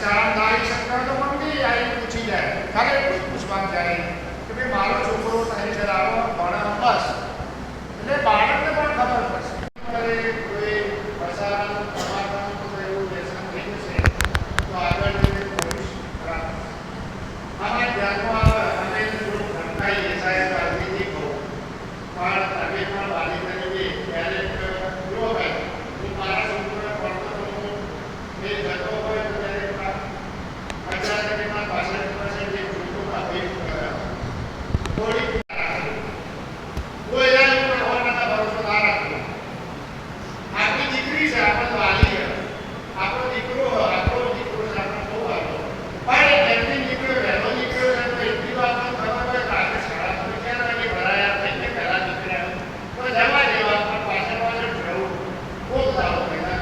શાળામાં શંકર તો મમ્મી આવી પૂછી જાય, ખાલી એટલું જ પૂછવા જાય કે ભાઈ મારો છોકરો અહીં જરાવો ભણે બસ, એટલે બાળકને પણ ખબર પડશે કોઈ પ્રસારણ સમાધાન એવું લેસન થઈ જશે તો આગળ જઈને ભવિષ્ય ખરાબ આમાં ધ્યાનમાં આવે. અને થોડું ઘટનાઈ સાહેબ રાજનીતિ કહું પણ તમે પણ વાલી તરીકે ક્યારેક પૂરો ભાઈ હું મારા છોકરોને ભણતો તો હું એ જતો હોય તો ત્યારે અચાનકમાં 65% જે છોકરો અભિષેક કરાવે થોડી કોઈ એના ઉપર 100% ભરોસો ના રાખવો. આપણી દીકરી છે, આપણે વાલી છે, આપણો દીકરો છે, આપણને બહુ વાલો પણ એમની દીકરો વહેલો નીકળ્યો છે તો એટલી વાત ખબર હોય કે આજે શાળામાં ક્યાં વાગે ભરાયા થઈને પહેલા નીકળ્યા તો જવા દેવા, પણ પાછળ જવું બહુ સારું. એના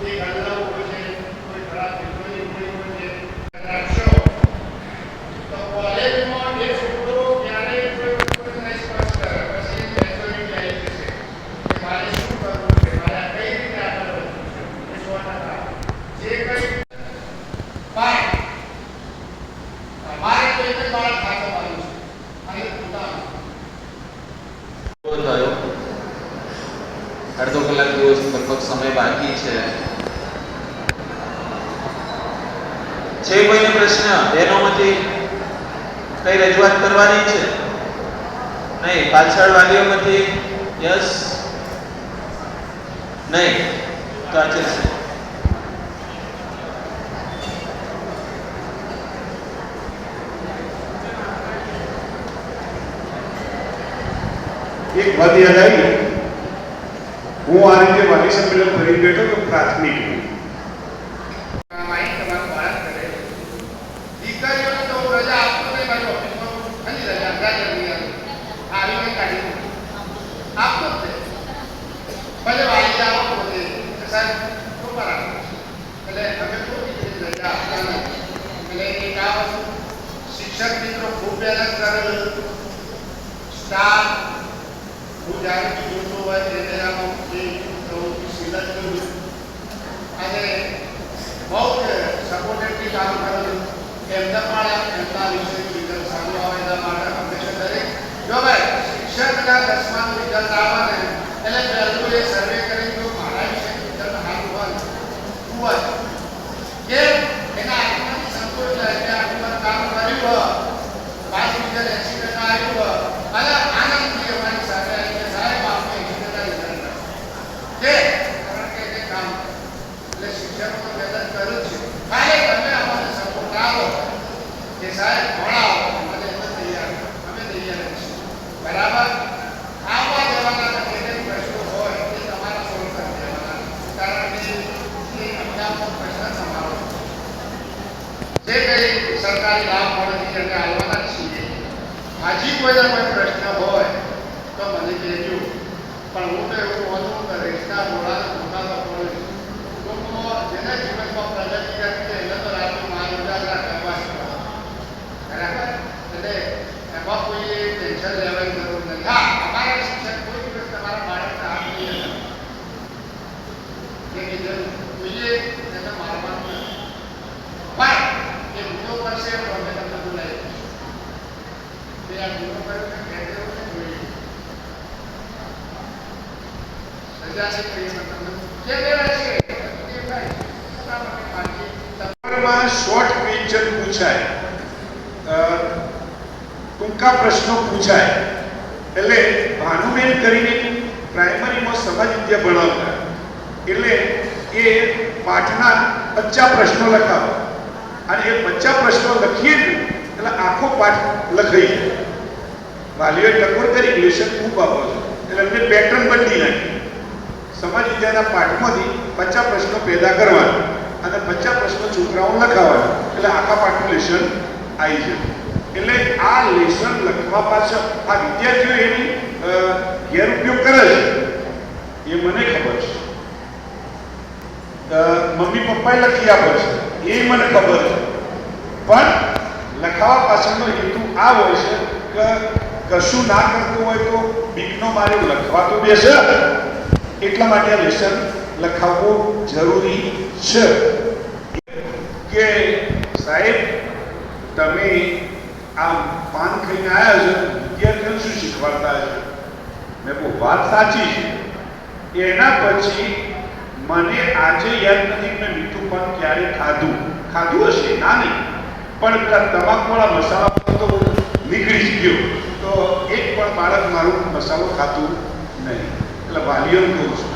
એ ગલ્લાઓ હોય છે, કોઈ ખરાબ દીકરોની ઉમરી હોય છે રાખશો તો કોલેજમાં જે છોકરો ક્યારેય કોઈ વસ્તુ નહીં સ્પષ્ટ કરે પછી મેચ્યોરિટી આવી જશે કે મારે શું કરવું છે, મારે કઈ રીતે આગળ વધવું છે, એ 100% જે કંઈ પણ મારે તો એક જ બાળક ખાતરવાનું છે અને પોતાનું થયો. અડધો કલાક જેવો લગભગ સમય બાકી છે. કોઈને પ્રશ્ન બહેનોમાંથી કઈ રજૂઆત કરવાની છે? નહીં. પાછળ વાલીઓમાંથી યસ નહીં તો આ છે. એક વાત યાદ આવી. હું આ રીતે વાલી સંમેલન ભરી બેઠો તો પ્રાથમિક દીકરીઓને તો રજા આપતો નહીં, મારી ઓફિસમાં ખાલી રજા આવી કાઢી આપતો જ નહીં. ભલે વાલી આવો પોતે સાહેબ શું કરાવે એટલે અમે કોઈ રજા આપતા નથી. એટલે એક આ વસ્તુ શિક્ષક મિત્રો ખૂબ મહેનત કરેલું સ્ટાફ હું જ્યારે જોતો હોય તેનામાં જે સિલેક્ટ કર્યું અને બહુ જ સપોર્ટેડલી કામ કરેલું. એમને પણ એમના વિષયનું રિઝલ્ટ સારું આવે એના માટે હંમેશા દરેક જો ભાઈ શિક્ષકના 10માનું રિઝલ્ટ આવે ને એટલે પહેલું એ સર્વે કરી જો મારા વિષયનું રિઝલ્ટ સારું હોય કે એના આત્માની સંતોષ રહે કે આટલું કામ કર્યું હોય, પાસ રિઝલ્ટ 80% આવ્યું હોય અને આનંદથી અમારી સાથે આવીને સાહેબ આપણે 80% રિઝલ્ટ કે કારણ કે એ કામ એટલે શિક્ષકો મહેનત કર્યું છે. ખાલી તમે અમારે સપોર્ટ આવો કે સાહેબ ભણાવો અમે તૈયાર છીએ બરાબર. આવવા જવાના જે પ્રશ્નો હોય એ તમારા સોલ્વ કરી દેવાના, કારણ કે એ અમદાવાદનો પ્રશ્ન તમારો જે કંઈ સરકારી લાભ મળે છે એને આવવાના છીએ. હજી કોઈના કોઈ પ્રશ્ન હોય તો મને કહેજો, પણ હું તો એવું માનું કે રેસના મોડાને પોતાનો ટૂંકમાં જેને જીવનમાં પ્રગતિ કરવી છે એને તો રાતનું માલ ઉજાગરા કરવા જ બરાબર. એટલે એમાં કોઈ ટેન્શન લેવાની જરૂર નથી. હા, અમારા શિક્ષક કોઈ દિવસ તમારા બાળકને હાથ નહીં લગાવે જોઈએ એને મારવાનું નથી, પણ એ ગુનો કરશે તો અમે તમને બોલાવી તે આ ગુનો કર્યો છે કહેજો જોઈએ સજા છે કહીએ તમને જે દેવા છે શોર્ટ ક્વેશ્ચન પૂછાય, ટૂંકા પ્રશ્નો પૂછાય. એટલે ભાનુબેન કરીને પ્રાઇમરીમાં સમાજ વિદ્યા ભણાવતા, એટલે એ પાઠના 50 પ્રશ્નો લખાવો અને એ 50 પ્રશ્નો લખીએ એટલે આખો પાઠ લખાઈ જાય. વાલીઓએ ટકોર કરી લેશન ખૂબ આપો છો એટલે એમને પેટર્ન બદલી નાખી. સમાજ વિદ્યાના પાઠમાંથી 50 પ્રશ્નો પેદા કરવાના અને 50 પ્રશ્નો છોકરાઓ લખાવવાના એટલે આખા પાઠનું લેશન આવી જાય. એટલે આ લેશન લખવા પાછળ આ વિદ્યાર્થીઓ એની ગેરઉપયોગ કરે છે એ મને ખબર છે. મમ્મી પપ્પાએ લખી આપે છે એ મને ખબર છે, પણ લખાવા પાછળનો હેતુ આ હોય છે કે કશું ના કરતું હોય તો બીકનો મારે લખવા તો બેસે, એટલા માટે આ લેશન લખાવવું જરૂરી છે. કે સાહેબ તમે આ પાન ખાઈને આવ્યા છો, વિદ્યાર્થીઓને શું શીખવાડતા છો? મેં કહું વાત સાચી છે. એના પછી મને આજે યાદ નથી મેં મીઠું પાન ક્યારે ખાધું હશે, ના નહીં, પણ પેલા તમાકુવાળા મસાલા તો નીકળી જ ગયો. તો એક પણ બાળક મારું મસાલો ખાતું નહીં. એટલે વાલીઓને કહું છું,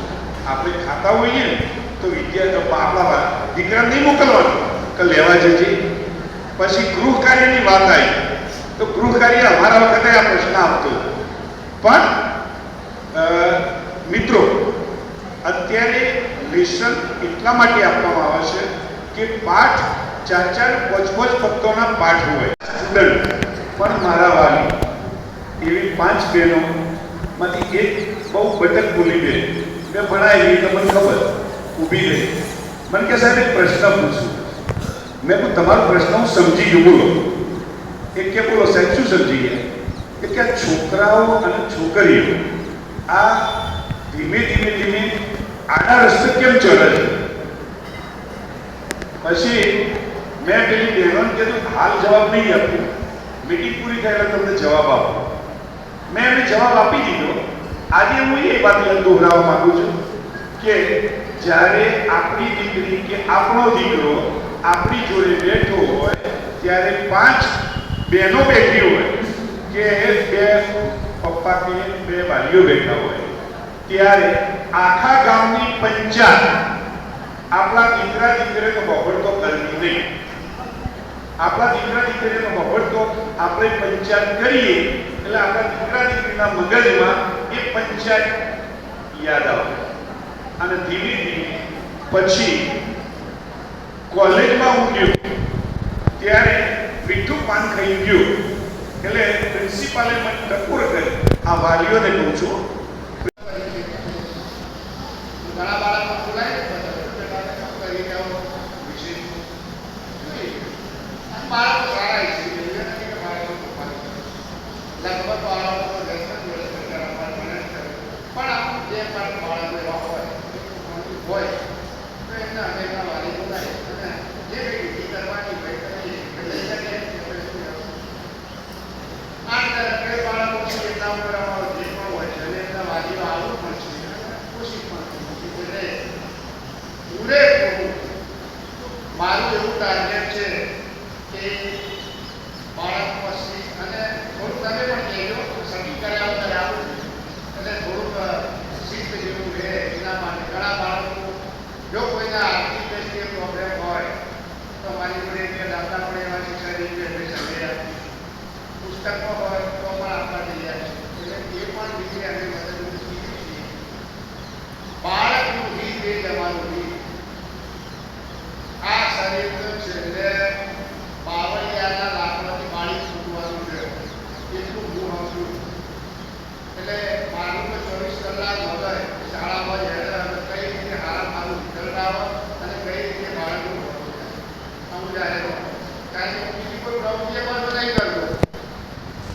આપણે ખાતા હોઈએ ને તો વિદ્યાર્થીઓ આપણા દીકરા નહીં મોકલવાનું કે લેવા જજે. પછી ગૃહ કાર્યની વાત આવી તો ગૃહ કાર્ય અમારા વખતે આ પ્રશ્ન આપતો. પણ મિત્રો, અત્યારે લેસન એટલા માટે આપવામાં આવે છે કે પાઠ 4-4, 5-5 પત્તોના પાઠ હોય. સ્ટુડન્ટ પણ મારા વાલી એવી 5 બહેનોમાંથી એક બહુ બટક બોલી બેન મેં ભણાવી તો મને ખબર ઊભી રહી. મને કે સાહેબ એક પ્રશ્ન પૂછું. મેં કહું તમારો પ્રશ્ન હું સમજી ગયો, બોલો. એક કે બોલો સાહેબ શું સમજી ગયા? કે આ છોકરાઓ અને છોકરીઓ આ ધીમે ધીમે આડા રસ્તે કેમ ચડે છે? પછી મેં પેલી બહેનોને કીધું હાલ જવાબ નહીં આપું, મીટિંગ પૂરી થાય એટલે તમને જવાબ આપો. મેં એમને જવાબ આપી દીધો. આજે હું એ વાત દોહરાવવા માંગુ છું કે જ્યારે આપણી દીકરી કે આપણો દીકરો આપણી જોડે બેઠો હોય ત્યારે 5 બહેનો બેઠી હોય કે 2 પપ્પા કે 2 વાલીઓ બેઠા હોય ત્યારે આખા ગામની પંચાયત આપણા દીકરા દીકરીનો બહોળતો કરવી નહીં. આપણા દીકરા દીકરીનો બહોળતો આપણે પંચાયત કરીએ એટલે આપણા દીકરા દીકરીના મગજમાં એ પંચાયત યાદ આવે. અને ધીમે ધીમે પછી કોલેજમાં હું ગયો ત્યારે મીઠું પાન ખાઈ ગયો એટલે પ્રિન્સિપાલે મને ટકોર કરી. આ વાલીઓને કહું છું, ઘણા બાળકો બોલાય બાળકો સારા છે, લગભગ બાળકો પણ જે પણ બાળકો એવા હોય તો એમને અમે વાલી બોલાય અને જે વિધિ કરવાની હોય કરીએ આ કઈ બાળકો છે એમના ઉપર અમારો જે પણ હોય છે અને એમના વાલીઓ આવવું પણ છે, કોશિશ પણ એટલે પૂરેપૂરું મારું એવું ટાર્ગેટ છે કે બાળક પછી અને થોડુંક તમે પણ કહેજો સર્ટી કર્યા વગર આવું એટલે થોડુંક શિસ્ત જેવું રહે. એના માટે ઘણા બાળકો જો કોઈના આર્થિક દ્રષ્ટિએ પ્રોબ્લેમ હોય તો મારી જોડે કે દાદા પણ એવા શિક્ષણ સમય પુસ્તકમાં હોય તો પણ આપવા તૈયાર છે. એટલે એ પણ રીતે અમે મદદરૂપ શીખીએ છીએ. બાળકનું હિત એ જ અમારું હિત. આ શરીરનું છેલ્લે બાવળિયાના લાકડાથી બાળી ફૂટવાનું છે એટલું હું સમજું. એટલે મારું તો 24 કલાક વગર શાળામાં કઈ રીતે હારા મારું રિઝલ્ટ આવે અને કઈ રીતે બાળકનું હું જાહેર કારણ કે બીજી કોઈ પ્રવૃત્તિ બધું નહીં કરતો.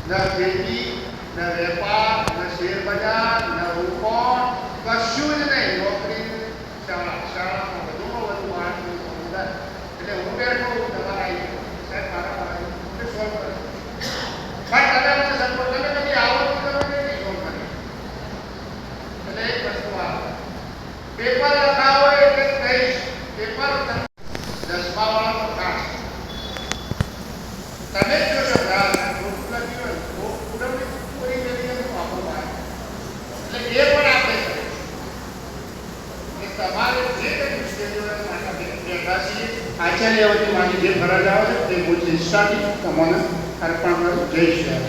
ન ખેતી, ન વેપાર, ન શેર બજાર, ન રોકાણ, કશું જ નહીં. નોકરી, શાળામાં વધુમાં વધુ બાળકનું સમુદાય. એટલે હું બેઠો તમારા આવી સાહેબ મારા બાળક સોલ્વ કરે પણ તમે મને સપોર્ટ તમે કદી આવો તો તમે નહીં સોલ્વ કરી. એટલે એક વસ્તુ આવે પેપર લખાવો એટલે કહીશ પેપર 10મા વાળો ખાસ તમે જ જોશો ખોટું લખ્યું હોય તો પૂરવણી પૂરી કરીને વાપરવા એટલે એ પણ આપણે કરીશું. તમારે જે કંઈ મુશ્કેલીઓ માટે બેઠા છીએ આચાર્ય વતી મારી જે ફરજ આવે છે તે હું ચેષ્ટાથી તમને અર્પણ કરું. જય શ્રી રામ.